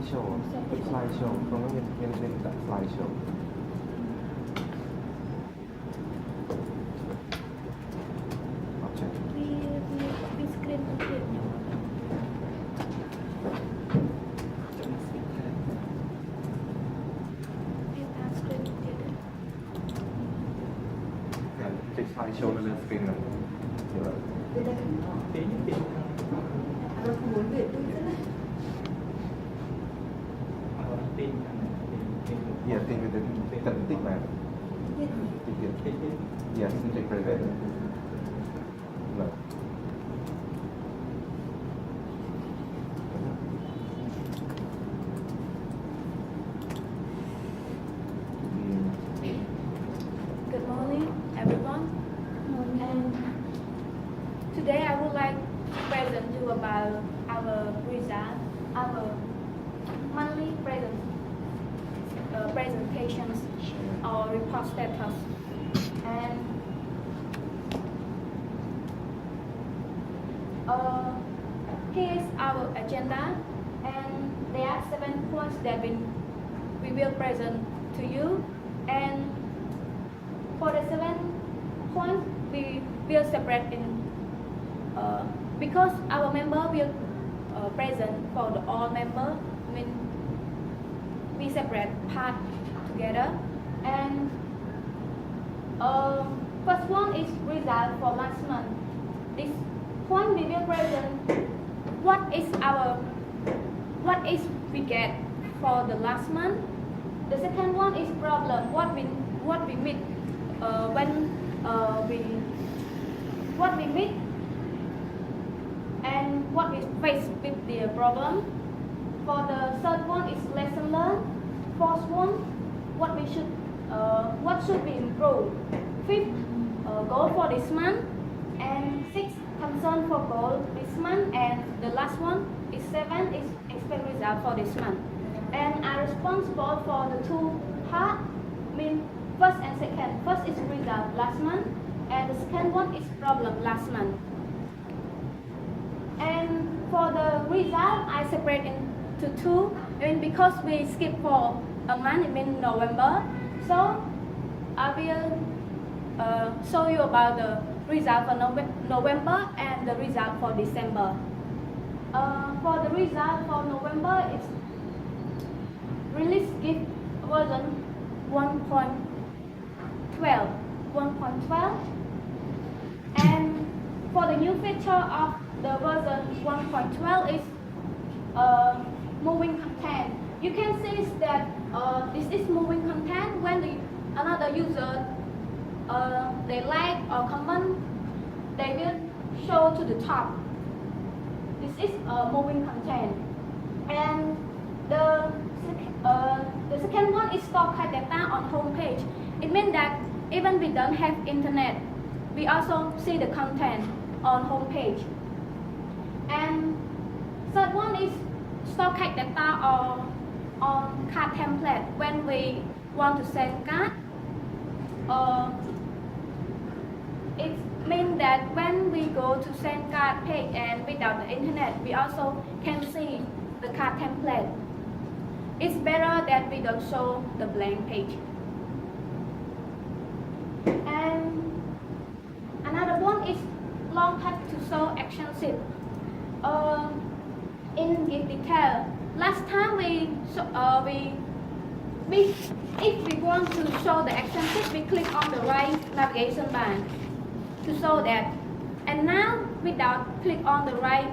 slideshow. Click slideshow. Không có bên tại slideshow. Vì screen không tiện nhỉ? Click slideshow lên screen này. Như vậy. Yeah, think with the tick man. Yes, tick private. No. Good morning, everyone. And today I would like to present you about our result, our monthly presentations or report status. And here is our agenda, and there are 7 points that we will present to you. And for the 7 points, we will separate in because our member will present for the all member. I mean, we separate part together. And first one is result for last month. This point we will present what is we get for the last month. The second one is problem, what we meet what we meet and what we face with the problem. For the third one is lesson learned. Fourth one, what should we improve. Fifth, goal for this month. And sixth, concern for goal this month. And the last one is 7 is expect result for this month. And I'm responsible for the 2 parts, mean first and second. First is result last month, and the second one is problem last month. And for the result, I separate into 2, and because we skip for a month, it means November. So I will show you about the result for November and the result for December. For the result for November, it's release gift version 1.12, and for the new feature of the version 1.12 is moving content. You can see that this is moving content when another user they like or comment, they will show to the top. This is moving content. And the second one is store data on home page. It means that even we don't have internet, we also see the content on home page. And third one is store data on card template when we want to send card. It means that when we go to send card page and without the internet, we also can see the card template. It's better that we don't show the blank page. And another one is long text to show action sheet. In detail, last time if we want to show the action sheet, we click on the right navigation bar to show that. And now, without click on the right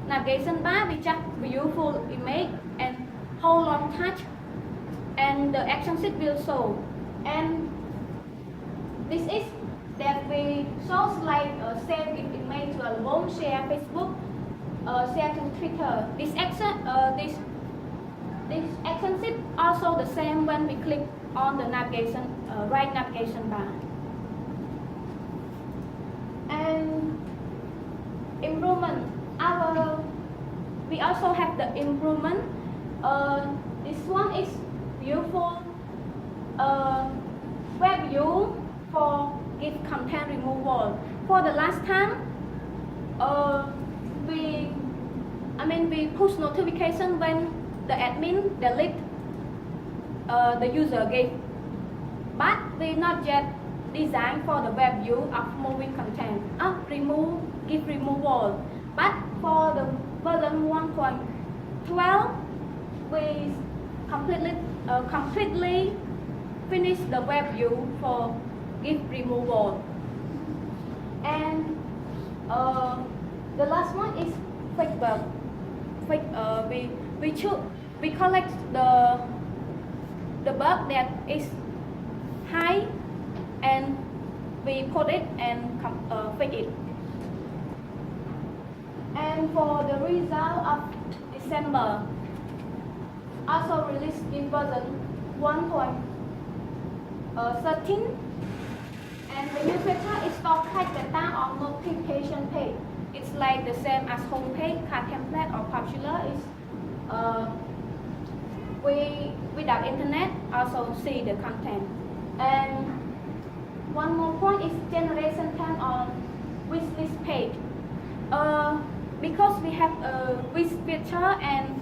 navigation bar, we just view full image and hold long touch, and the action sheet will show. And this is that we show like save image to album, share Facebook, share to Twitter. This action sheet also the same when we click on the navigation right navigation bar. And improvement. We also have the improvement. This one is useful web view for git content removal. For the last time, we push notification when the admin delete the user gave. But we not yet designed for the web view of moving content, GIF removal. But for the version 1.12, we completely finished the web view for GIF removal. And the last one is fake bug. We collect the bug that is high and we put it and fix it. And for the result of December, also released in version 1.13, and the new feature is store tag data on notification page. It's like the same as home page, card template, or popular. Is we without internet also see the content. And one more point is generation 10 on wishlist page. Because we have a wish feature and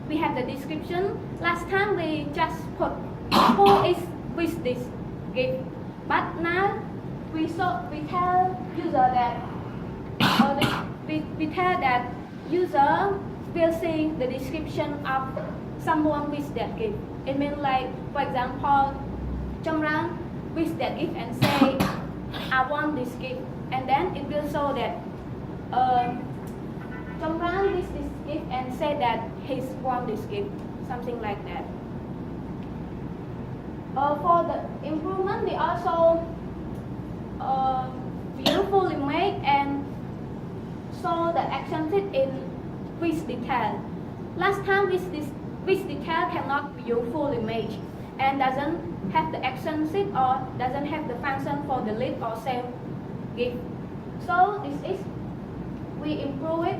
we have the description. Last time we just put who is wish this gift, but now we tell user that we tell that user will see the description of someone wish that gift. It means like, for example, Jamran wish that gift and say I want this gift, and then it will show that Jamran wish this gift and say that he want this gift, something like that. For the improvement, we also beautifully make and show the action set in wish detail. Last time wish detail cannot view full image and doesn't have the action set or doesn't have the function for delete or save gift. So this is we improve it.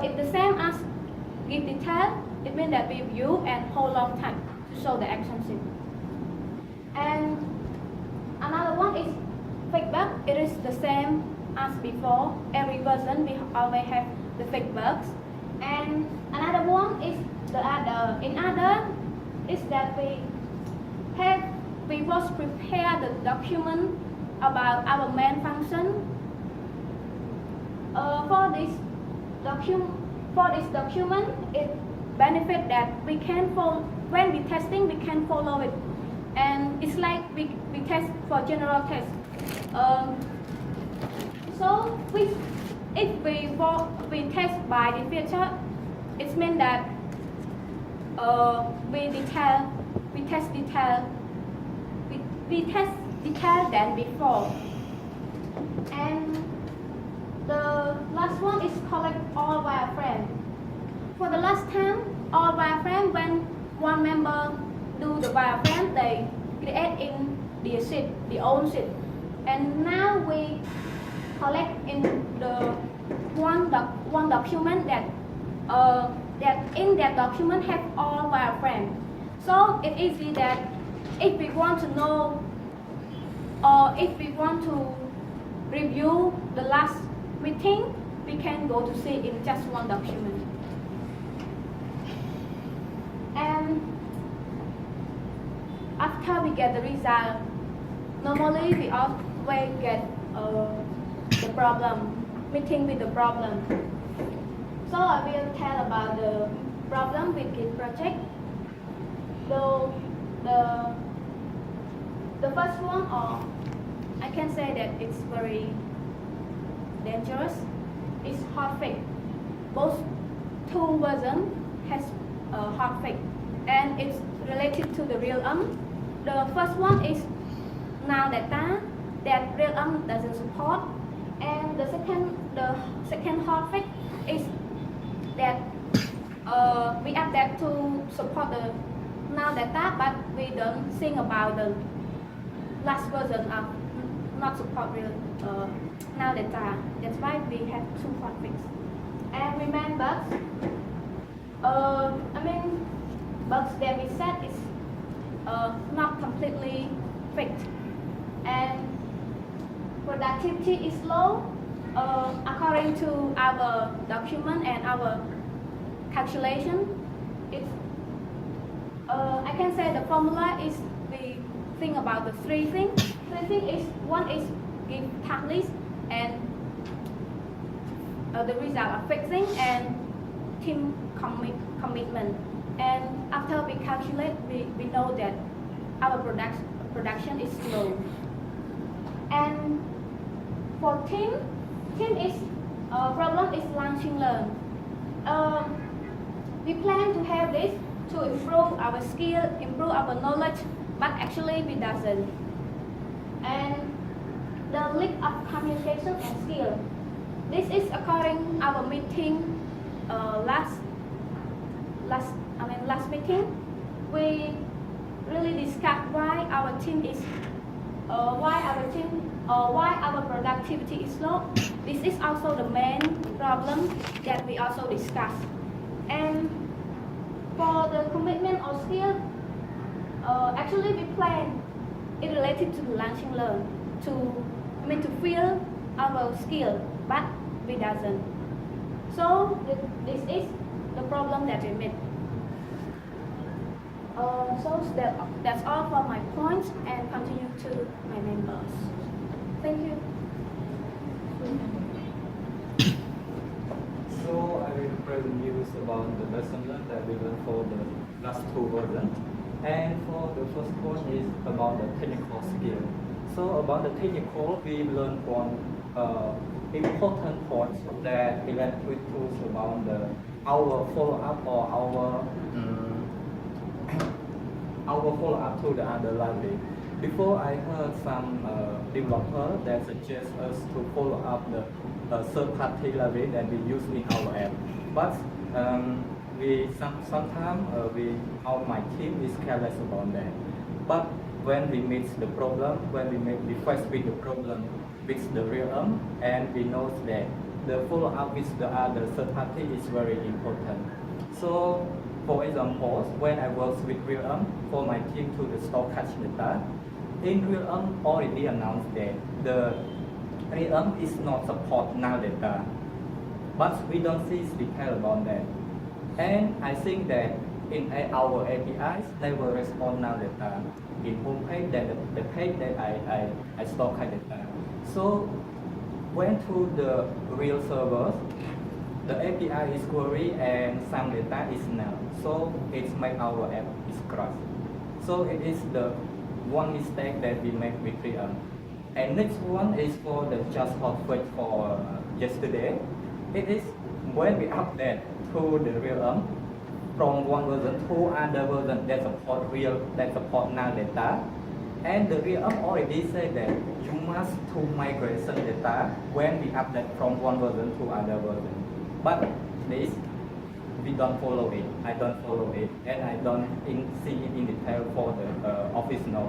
It's the same as gift detail. It means that we view and hold long time to show the action set. And another one is fake bug. It is the same as before. Every version we always have the fake bugs. And another one is the other. In other is that we first prepare the document about our main function. For this document, it benefit that we can follow when we testing. We can follow it, and it's like we test for general test. So if we test by the feature, it means that we test detail than before. And the last one is collect all wireframe. For the last time, all wireframe, when one member do the wireframe, they create in the own sheet. And now we collect in the one document that in that document have all wireframe. So it's easy that if we want to know or if we want to review the last meeting, we can go to see in just one document. And after we get the result, normally we always get the problem, meeting with the problem. So I will tell about the problem with this project. Though the first one, or I can say that it's very dangerous, is hotfix. Both two versions has hotfix, and it's related to the real The first one is now data that real doesn't support, and the second hotfix is that we update to support the now data, but we don't think about the last version of not support real now data. That's why we have two hotfix. And remember, bugs that we set is not completely fixed, and productivity is low according to our document and our calculation. it's I can say the formula is we think about the three things. Three things is one is give task list and the result of fixing and team commitment. And after we calculate, we know that our production is low. And for team is problem is launching learn. We plan to have this to improve our skill, improve our knowledge, but actually we doesn't. And the lack of communication and skill. This is according our meeting last meeting. We really discussed why our team is why our productivity is low. This is also the main problem that we also discussed. And for the commitment or skill, actually we plan it related to the launching learn to feel our skill, but we doesn't. So this is the problem that we meet. So that's all for my points, and continue to my members. Thank you. So I will present news about the lesson learned that we learned for the last two versions. And for the first one is about the technical skill. So about the technical, we learned one important point that related to about our follow-up or our follow-up to the other library. Before I heard some developer that suggest us to follow up the third-party library that we use in our app. But sometimes my team is careless about that. But when we meet the problem, when we face with the problem with the real and we know that the follow-up with the other third party is very important. So, for example, when I work with real for my team to the store catch data, in real already announced that the real is not support null data, but we don't see detail about that. And I think that in our APIs never respond null data in home page that the page that I store data. So when to the real servers, the API is query and some data is null. So it make our app is crash. So it is the one mistake that we make with real. And next one is for the just hot fetch for yesterday. It is when we update to the real from one version to other version that support null data. And the real already said that you must to migration data when we update from one version to other version. But this we don't follow it. I don't follow it, and I don't see it in detail for the official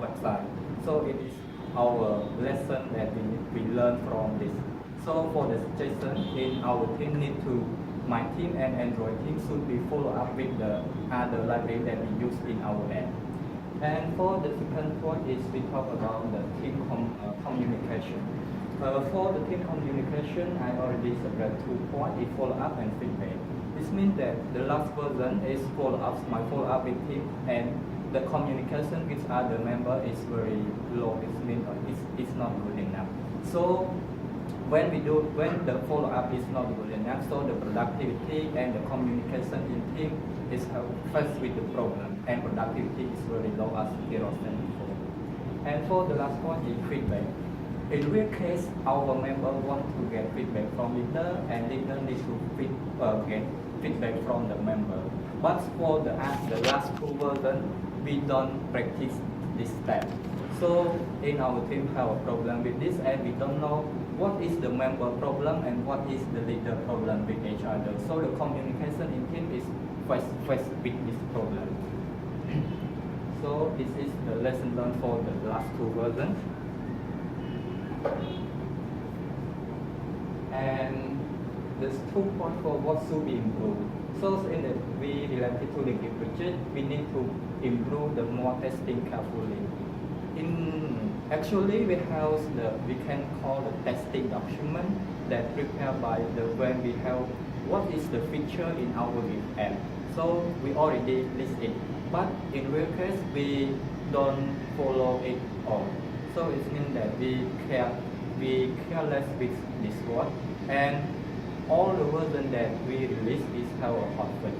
website. So it is our lesson that we learn from this. So for the suggestion, in our team my team and Android team should be follow up with the other library that we use in our app. And for the second point is we talk about the team communication. For the team communication, I already separate 2 points, is follow up and feedback. This means that the last version is my follow up with team, and the communication with other member is very low. It means it's not good enough. So when the follow up is not good enough, so the productivity and the communication in team is faced with the problem, and productivity is very low as Kiro said before. And for the last point is feedback. In real case, our member want to get feedback from leader, and leader needs to get feedback from the member. But for the last 2 versions, we don't practice this step. So in our team have a problem with this, and we don't know what is the member problem and what is the leader problem with each other. So the communication in team is faced with this problem. So this is the lesson learned for the last 2 versions. And there's 2 points for what should be improved. So in the we related to the project, we need to improve the more testing carefully. Actually we have we can call the testing document that prepared by the when we have what is the feature in our app. So we already list it. But in real case, we don't follow it all. So it means that we careless with this word, and all the version that we release is have a hot fix.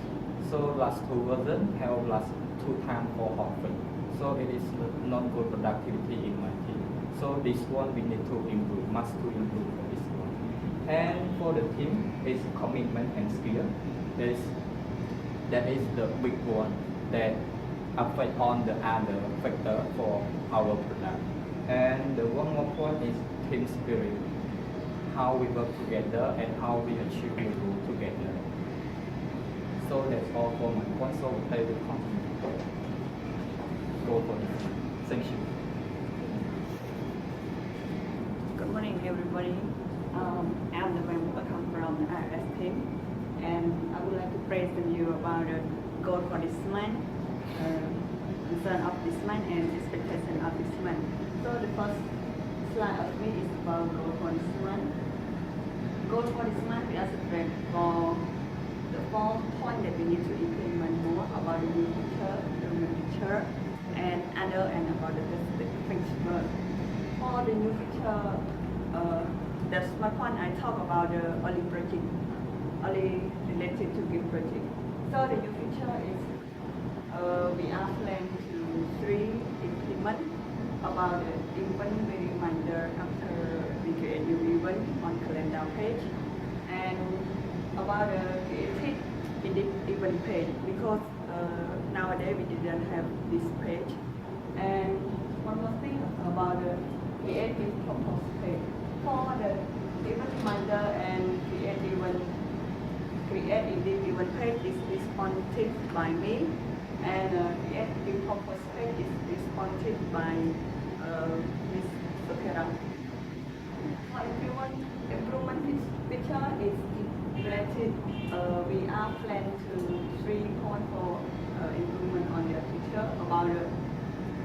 So last two version have last 2 times for hot fix. So it is not good productivity in my team. So this one we need to improve, must to improve for this one. And for the team, is commitment and skill. That is the big one that affect on the other factor for our product. And the one more point is team spirit. How we work together and how we achieve the goal together. So that's all for my point. So I will continue. Go for this. Thank you. Good morning, everybody. I'm the member come from the RS team, and I would like to present you about the goal for this month, concern of this month, and expectation of this month. So the first slide of me is about goal for this month. Goal for this month, we are separate for the 4 points that we need to implement more about the new feature, the new feature, and other, and about the principle. For the new feature, that's my point. I talk about the early project, early related to gift project. So the new feature is we are planning to 3 implement about the event reminder after we create new event on calendar page, and about the created edit event page, because nowadays we didn't have this page. And one more thing about the creative purpose page. For the event reminder and create edit event page is responsive by me, and creative purpose page is responsive by Ms. Sokera. For improvement feature is related. We are planning to 3 points for improvement on the feature about the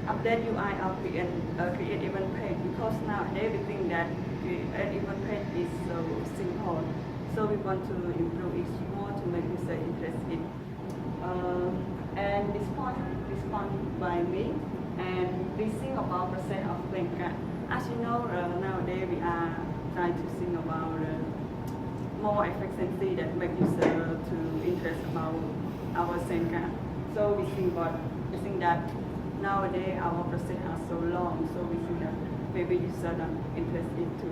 update UI of create event page, because nowadays we think that create event page is so simple. So we want to improve it more to make user interested. And this point responded by me, and we think about percent of bank card. As you know, nowadays we are trying to think about more efficiency that make user to interest about our SIM card. So we think that nowadays our percent are so long, so we think that maybe user not interested to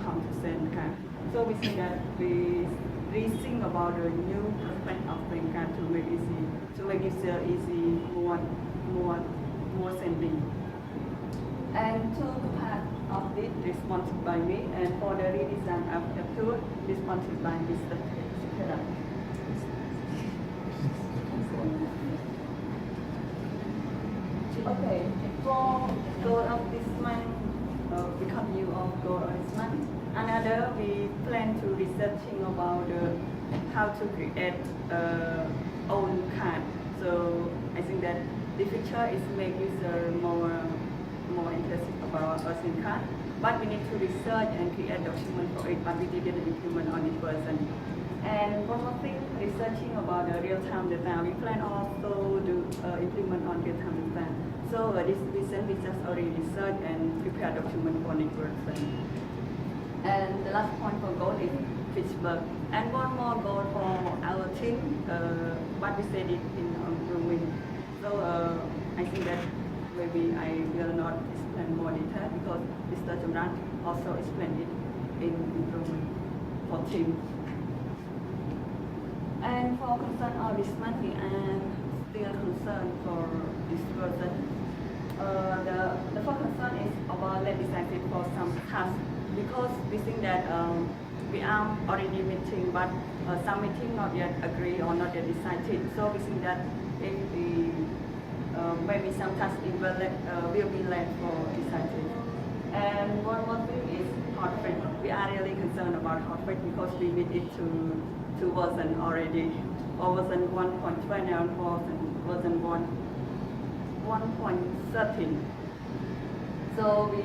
come to SIM card. So we think that we rethink about the new percent of SIM card to make user easy, more sending. And 2 part of this responsive by me, and for the redesign of the tool responsive by Mr. Sekera. Okay, for goal of this month, we continue of goal of this month. Another, we plan to researching about how to create own card. So I think that the feature is make user more interested about our SIM card. But we need to research and create document for it, but we didn't implement on it version. And one more thing, researching about the real-time data. We plan also to implement on real-time data. So this reason we just already research and prepare document for it version. And the last point for goal is Pittsburgh. And one more goal for our team, but we said it in rooming. So I think that maybe I will not explain more detail, because Mr. Jamran also explained it in improvement for team. And for concern of this month, we are still concerned for this version. The first concern is about let decided for some tasks, because we think that we are already meeting, but some meeting not yet agree or not yet decided. So we think that if we maybe some tasks will be left for decided. And one more thing is hot rate. We are really concerned about hot rate, because we need it to version already, or version 1.20 and version 1.13. So we